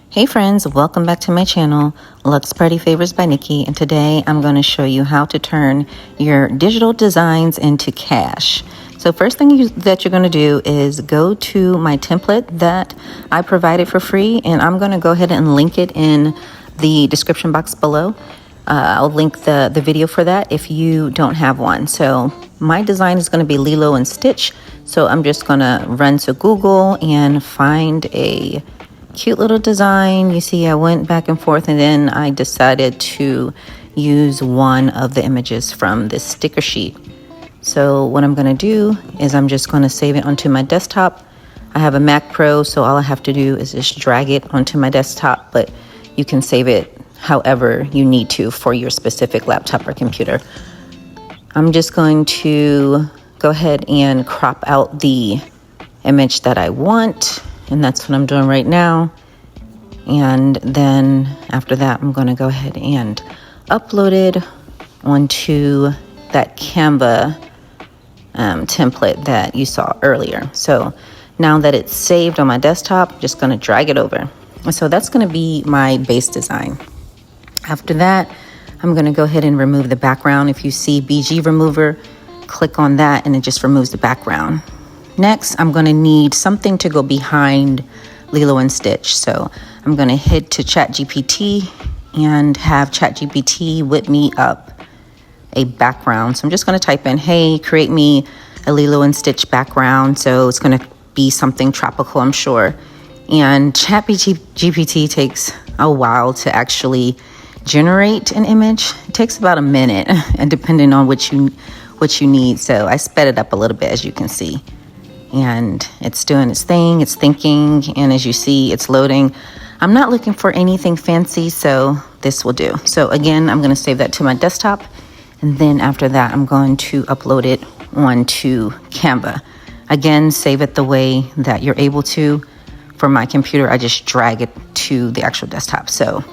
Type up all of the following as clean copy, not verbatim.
Hey friends, welcome back to my channel, Lux Party Favors by Nikki, and today I'm going to show you how to turn your digital designs into cash. So first thing that you're going to do is go to my template that I provided for free, and I'm going to go ahead and link it in the description box below. I'll link the video for that if you don't have one. So my design is going to be Lilo and Stitch, so I'm just going to run to Google and find a cute little design. You see, I went back and forth, and then I decided to use one of the images from this sticker sheet. So what I'm going to do is I'm just going to save it onto my desktop. I have a Mac Pro, so all I have to do is just drag it onto my desktop, but you can save it however you need to for your specific laptop or computer. I'm just going to go ahead and crop out the image that I want, and that's what I'm doing right now. And then after that, I'm going to go ahead and upload it onto that Canva template that you saw earlier. So now that it's saved on my desktop, I'm just going to drag it over. So that's going to be my base design. After that, I'm going to go ahead and remove the background. If you see BG remover, click on that and it just removes the background. Next, I'm going to need something to go behind Lilo and Stitch. So I'm going to head to ChatGPT and have ChatGPT whip me up a background. So I'm just going to type in, hey, create me a Lilo and Stitch background. So it's going to be something tropical, I'm sure. And ChatGPT takes a while to actually generate an image. It takes about a minute, and depending on what you need. So I sped it up a little bit, as you can see. And it's doing its thing, it's thinking, and as you see, it's loading. I'm not looking for anything fancy, so this will do. So again, I'm going to save that to my desktop, and then after that, I'm going to upload it onto Canva. Again, save it the way that you're able to. For my computer, I just drag it to the actual desktop. So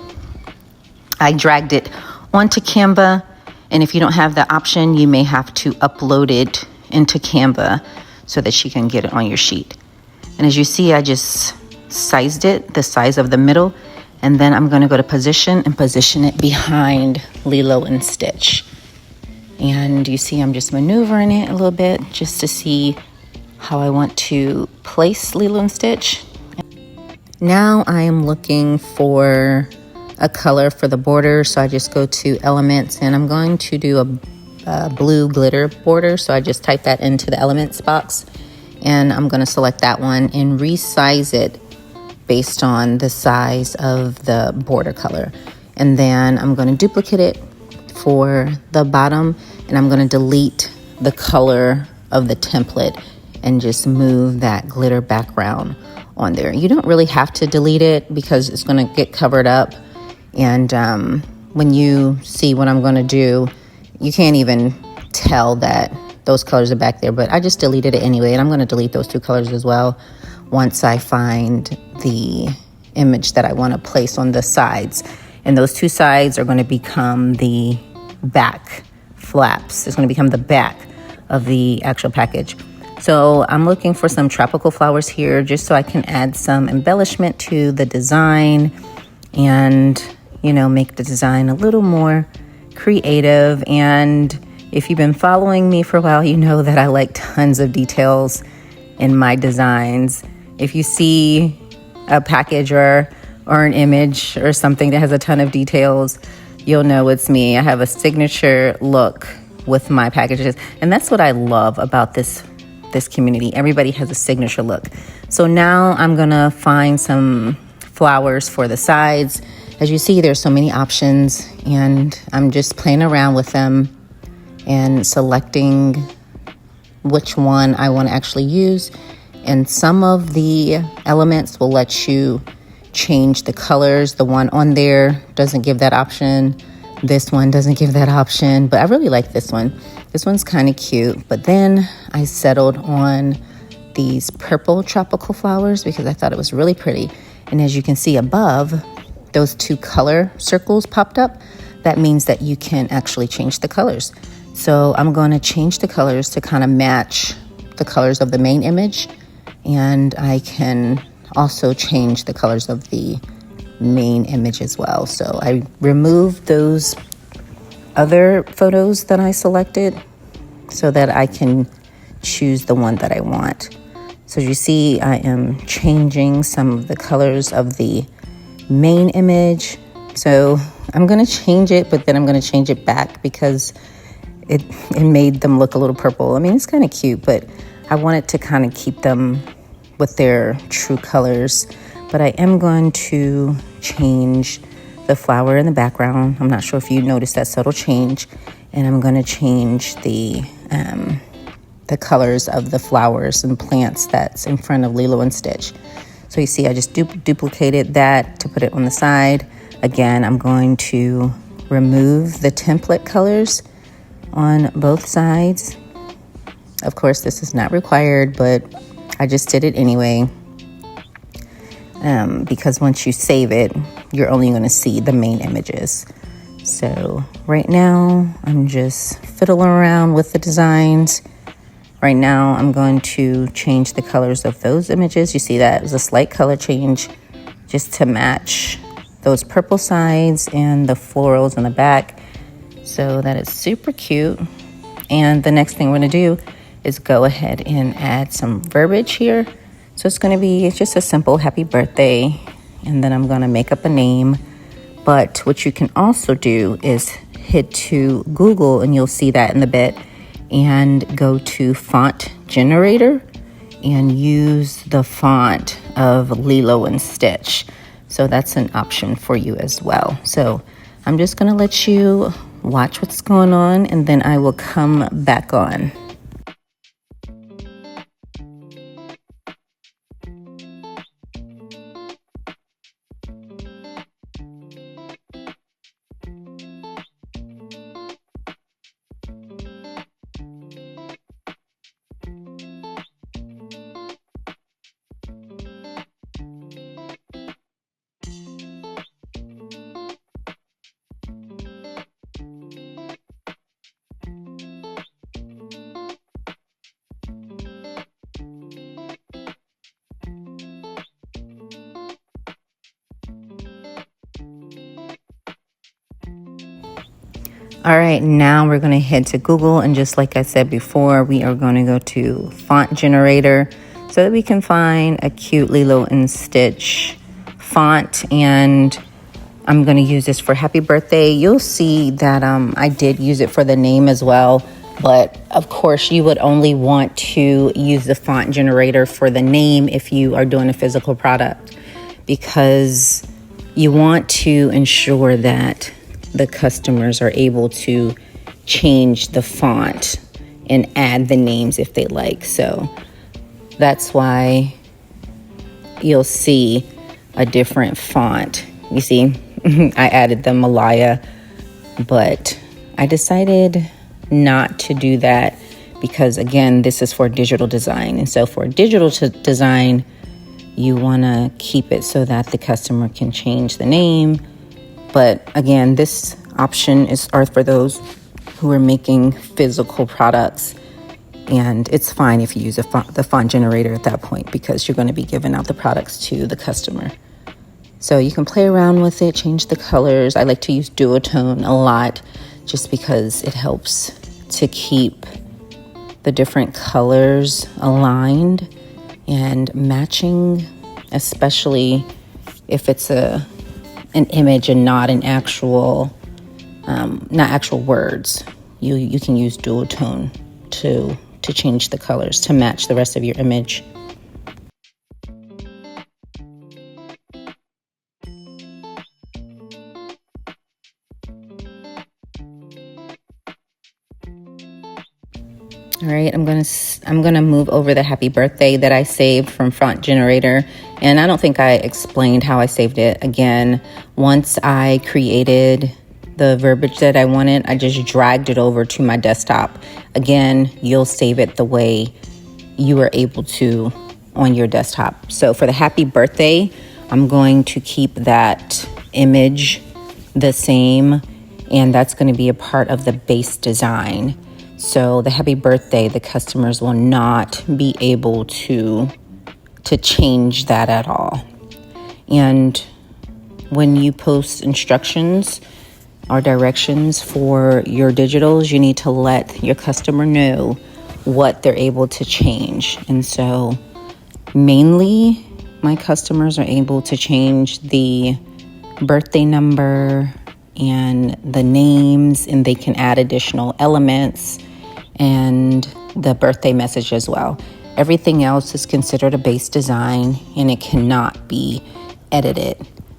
I dragged it onto Canva, and if you don't have the option, you may have to upload it into Canva so that you can get it on your sheet. And as you see, I just sized it the size of the middle, and then I'm going to go to position and position it behind Lilo and Stitch. And you see I'm just maneuvering it a little bit just to see how I want to place Lilo and Stitch. Now I am looking for a color for the border, so I just go to elements, and I'm going to do a blue glitter border. So I just type that into the elements box, and I'm going to select that one and resize it based on the size of the border color. And then I'm going to duplicate it for the bottom, and I'm going to delete the color of the template and just move that glitter background on there. You don't really have to delete it because it's going to get covered up. And when you see what I'm going to do, you can't even tell that those colors are back there, but I just deleted it anyway. And I'm going to delete those two colors as well once I find the image that I want to place on the sides. And those two sides are going to become the back flaps. It's going to become the back of the actual package. So I'm looking for some tropical flowers here just so I can add some embellishment to the design and, you know, make the design a little more creative. And if you've been following me for a while, you know that I like tons of details in my designs. If you see a package or an image or something that has a ton of details, you'll know it's me. I have a signature look with my packages, and that's what I love about this community. Everybody has a signature look. So now I'm gonna find some flowers for the sides. As you see, there's so many options, and I'm just playing around with them and selecting which one I want to actually use. And some of the elements will let you change the colors. The one on there doesn't give that option. This one doesn't give that option, but I really like this one. This one's kind of cute. But then I settled on these purple tropical flowers because I thought it was really pretty. And as you can see above, those two color circles popped up. That means that you can actually change the colors. So I'm going to change the colors to kind of match the colors of the main image. And I can also change the colors of the main image as well. So I removed those other photos that I selected so that I can choose the one that I want. So you see, I am changing some of the colors of the main image. So I'm going to change it, but then I'm going to change it back because it made them look a little purple. I mean, it's kind of cute, but I wanted to kind of keep them with their true colors. But I am going to change the flower in the background. I'm not sure if you noticed that subtle change. And I'm going to change the colors of the flowers and plants that's in front of Lilo and Stitch. So you see, I just duplicated that to put it on the side. Again, I'm going to remove the template colors on both sides. Of course, this is not required, but I just did it anyway. Because once you save it, you're only going to see the main images. So right now, I'm just fiddling around with the designs. Right now, I'm going to change the colors of those images. You see that it was a slight color change just to match those purple sides and the florals in the back. So that is super cute. And the next thing we're going to do is go ahead and add some verbiage here. So it's going to be just a simple happy birthday. And then I'm going to make up a name. But what you can also do is head to Google, and you'll see that in the bit, and go to font generator and use the font of Lilo and Stitch. So that's an option for you as well. So I'm just going to let you watch what's going on, and then I will come back on. All right, now we're going to head to Google, and just like I said before, we are going to go to font generator so that we can find a cute Lilo and Stitch font. And I'm going to use this for happy birthday. You'll see that I did use it for the name as well, but of course you would only want to use the font generator for the name if you are doing a physical product, because you want to ensure that the customers are able to change the font and add the names if they like. So that's why you'll see a different font. You see, I added the Malaya, but I decided not to do that because, again, this is for digital design. And so for digital design, you want to keep it so that the customer can change the name. But again, this option are for those who are making physical products. And it's fine if you use the font generator at that point, because you're going to be giving out the products to the customer. So you can play around with it, change the colors. I like to use duotone a lot just because it helps to keep the different colors aligned and matching, especially if it's an image and not an actual, not actual words. You can use duotone to change the colors to match the rest of your image. All right, I'm gonna move over the happy birthday that I saved from Font Generator. And I don't think I explained how I saved it. Again, once I created the verbiage that I wanted, I just dragged it over to my desktop. Again, you'll save it the way you were able to on your desktop. So for the happy birthday, I'm going to keep that image the same, and that's going to be a part of the base design. So the happy birthday, the customers will not be able to change that at all. And when you post instructions or directions for your digitals, you need to let your customer know what they're able to change. And so mainly my customers are able to change the birthday number and the names, and they can add additional elements and the birthday message as well. Everything else is considered a base design and it cannot be edited.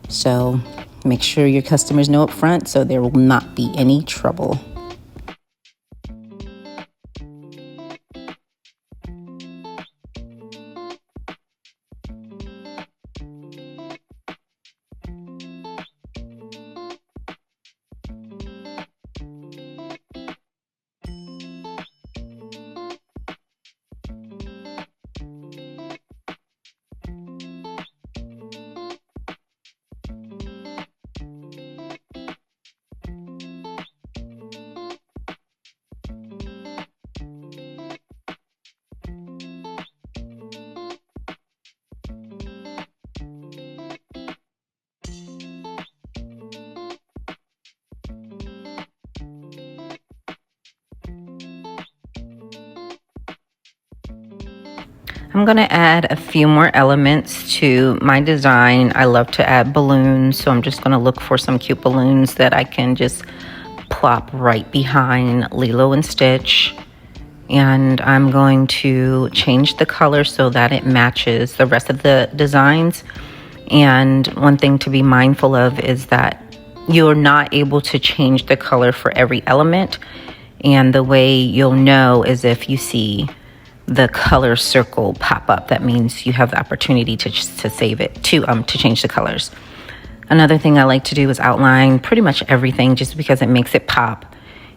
So make sure your customers know up front so there will not be any trouble. I'm going to add a few more elements to my design. I love to add balloons, so I'm just going to look for some cute balloons that I can just plop right behind Lilo and Stitch. And I'm going to change the color so that it matches the rest of the designs. And one thing to be mindful of is that you're not able to change the color for every element. And the way you'll know is if you see the color circle pop up. That means you have the opportunity to save it, to change the colors. Another thing I like to do is outline pretty much everything just because it makes it pop.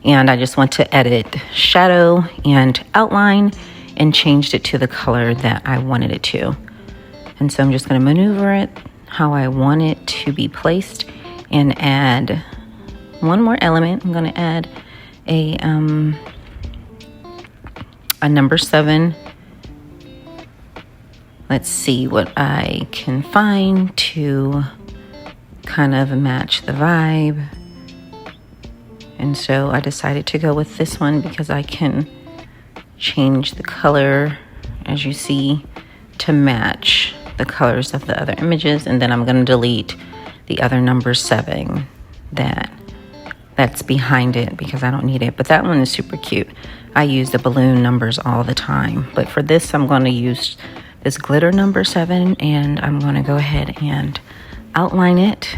And I just want to edit shadow and outline and changed it to the color that I wanted it to. And so I'm just going to maneuver it how I want it to be placed and add one more element. I'm going to add a number 7. Let's see what I can find to kind of match the vibe. And so I decided to go with this one because I can change the color, as you see, to match the colors of the other images. And then I'm going to delete the other number 7 that's behind it because I don't need it. But that one is super cute. I use the balloon numbers all the time. But for this, I'm going to use this glitter number 7, and I'm going to go ahead and outline it.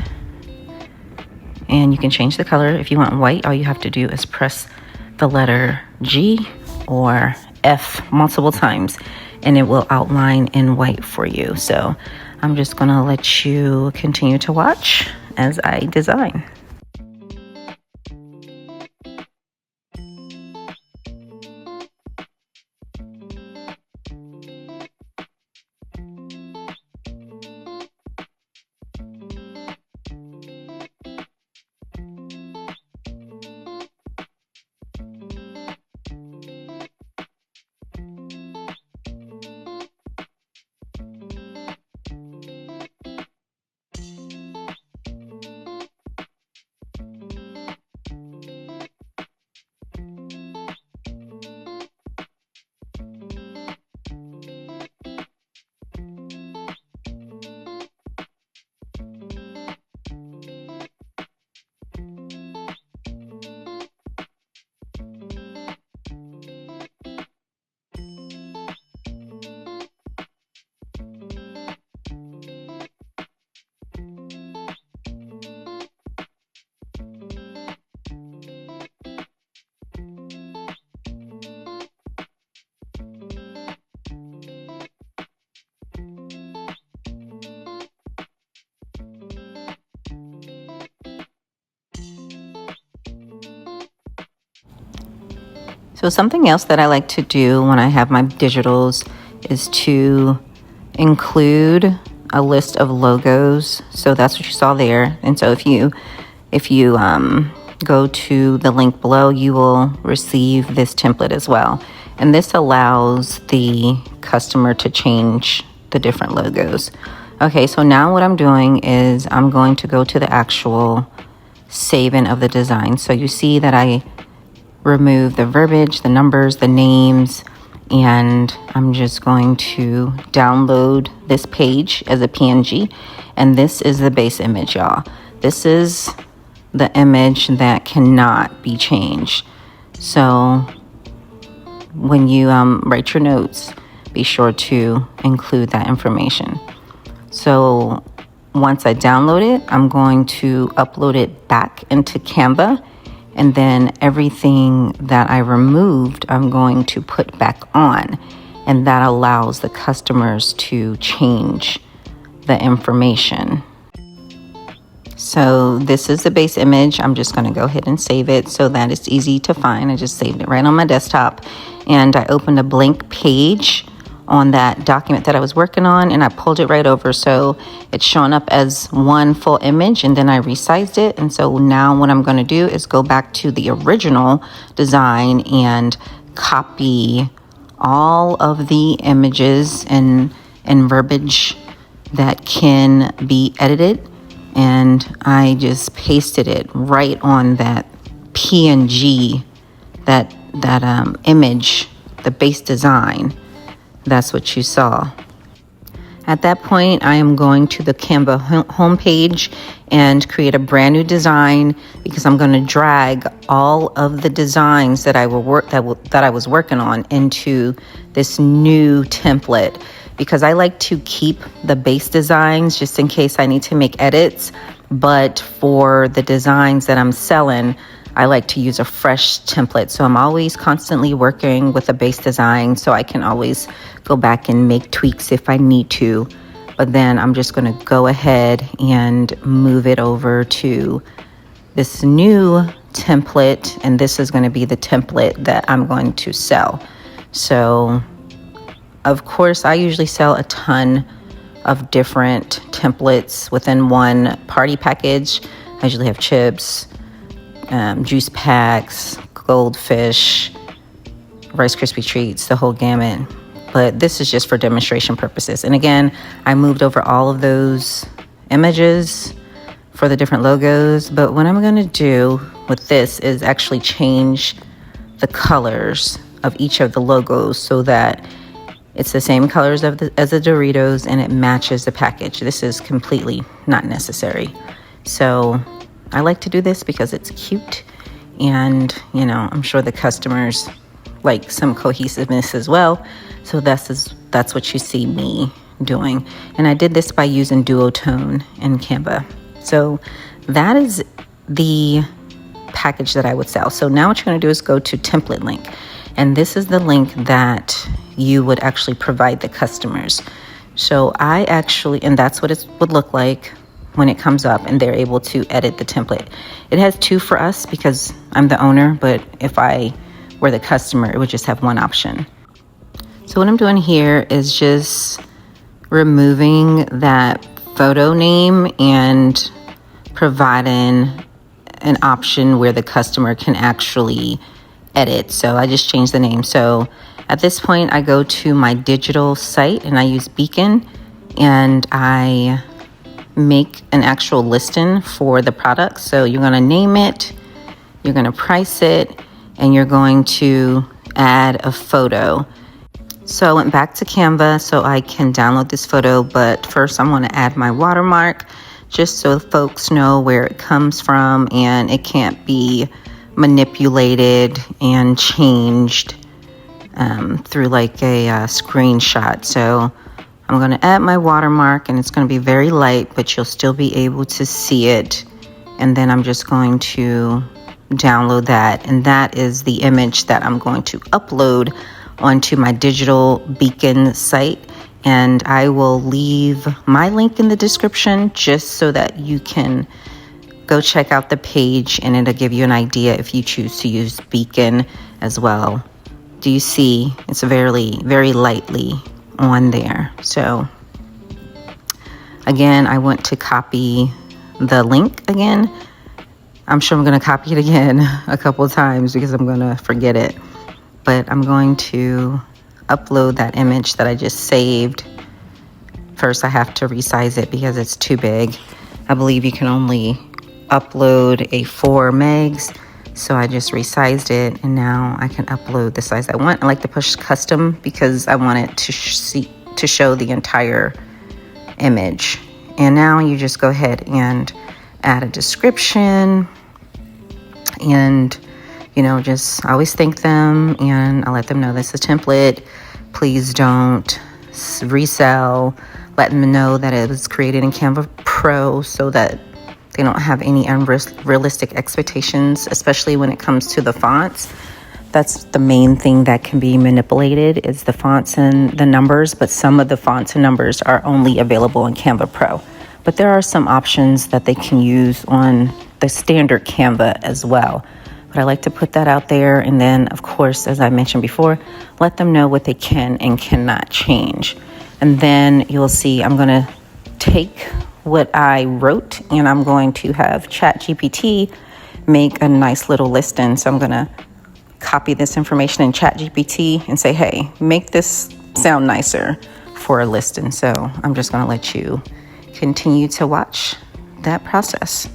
And you can change the color. If you want white, all you have to do is press the letter G or F multiple times, and it will outline in white for you. So I'm just going to let you continue to watch as I design. So something else that I like to do when I have my digitals is to include a list of logos. So that's what you saw there. And so if you go to the link below, you will receive this template as well. And this allows the customer to change the different logos. Okay, so now what I'm doing is I'm going to go to the actual saving of the design. So you see that I remove the verbiage, the numbers, the names, and I'm just going to download this page as a PNG. And this is the base image, y'all. This is the image that cannot be changed. So when you write your notes, be sure to include that information. So once I download it, I'm going to upload it back into Canva, and then everything that I removed, I'm going to put back on, and that allows the customers to change the information. So this is the base image. I'm just going to go ahead and save it so that it's easy to find. I just saved it right on my desktop, and I opened a blank page on that document that I was working on, and I pulled it right over so it's showing up as one full image, and then I resized it. And so now what I'm going to do is go back to the original design and copy all of the images and verbiage that can be edited, and I just pasted it right on that PNG, that image, the base design. That's what you saw. At that point, I am going to the Canva homepage and create a brand new design, because I'm going to drag all of the designs that I was working on into this new template, because I like to keep the base designs just in case I need to make edits. But for the designs that I'm selling, I like to use a fresh template. So I'm always constantly working with a base design, so I can always go back and make tweaks if I need to. But then I'm just going to go ahead and move it over to this new template, and this is going to be the template that I'm going to sell. So of course, I usually sell a ton of different templates within one party package. I usually have chips, juice packs, goldfish, Rice Krispie treats, the whole gamut. But this is just for demonstration purposes. And again, I moved over all of those images for the different logos. But what I'm going to do with this is actually change the colors of each of the logos so that it's the same colors as the Doritos, and it matches the package. This is completely not necessary. So I like to do this because it's cute, and I'm sure the customers like some cohesiveness as well. So that's what you see me doing. And I did this by using duotone in Canva. So that is the package that I would sell. So now what you're going to do is go to template link, and this is the link that you would actually provide the customers. So and that's what it would look like when it comes up and they're able to edit the template. It has two for us because I'm the owner, but if I were the customer, it would just have one option. So what I'm doing here is just removing that photo name and providing an option where the customer can actually edit. So I just changed the name. So at this point, I go to my digital site and I use Beacon, and I make an actual listing for the product. So you're going to name it, you're going to price it, and you're going to add a photo. So I went back to Canva so I can download this photo, but first I want to add my watermark just so folks know where it comes from and it can't be manipulated and changed through like a screenshot. So I'm going to add my watermark, and it's going to be very light, but you'll still be able to see it. And then I'm just going to download that, and that is the image that I'm going to upload onto my digital Beacon site. And I will leave my link in the description just so that you can go check out the page, and it'll give you an idea if you choose to use Beacon as well. Do you see? It's very, very lightly on there. So again, I want to copy the link again. I'm sure I'm going to copy it again a couple of times because I'm going to forget it. But I'm going to upload that image that I just saved first I have to resize it because it's too big. I believe you can only upload a 4 megs. So I just resized it, and now I can upload the size I want. I like to push custom because I want it to show the entire image. And now you just go ahead and add a description, and just always thank them, and I let them know this is a template. Please don't resell. Let them know that it was created in Canva Pro so that they don't have any unrealistic expectations, especially when it comes to the fonts. That's the main thing that can be manipulated, is the fonts and the numbers, but some of the fonts and numbers are only available in Canva Pro. But there are some options that they can use on the standard Canva as well. But I like to put that out there, and then, of course, as I mentioned before, let them know what they can and cannot change. And then you'll see I'm going to take what I wrote, and I'm going to have ChatGPT make a nice little listing. So I'm going to copy this information in ChatGPT and say, hey, make this sound nicer for a listing. So I'm just going to let you continue to watch that process.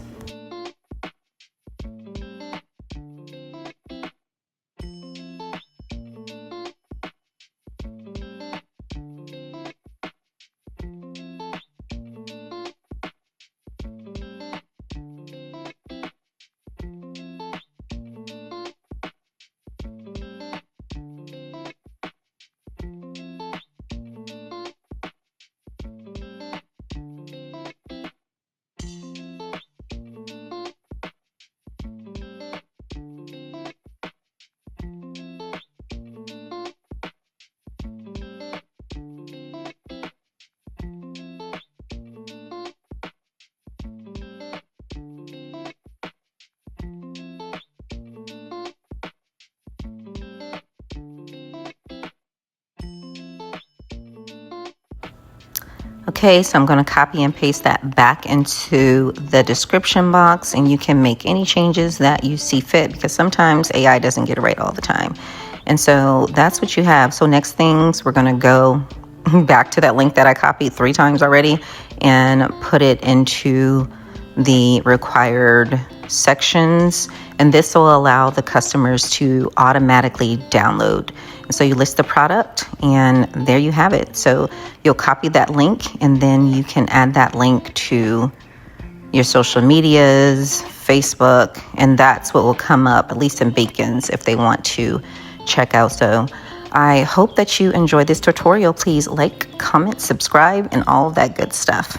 Okay, so I'm going to copy and paste that back into the description box, and you can make any changes that you see fit, because sometimes AI doesn't get it right all the time. And so that's what you have. So next things, we're going to go back to that link that I copied 3 times already and put it into the required sections, and this will allow the customers to automatically download. And so you list the product, and there you have it. So you'll copy that link, and then you can add that link to your social medias, Facebook, and that's what will come up, at least in Bacon's, if they want to check out. So I hope that you enjoyed this tutorial. Please like, comment, subscribe, and all of that good stuff.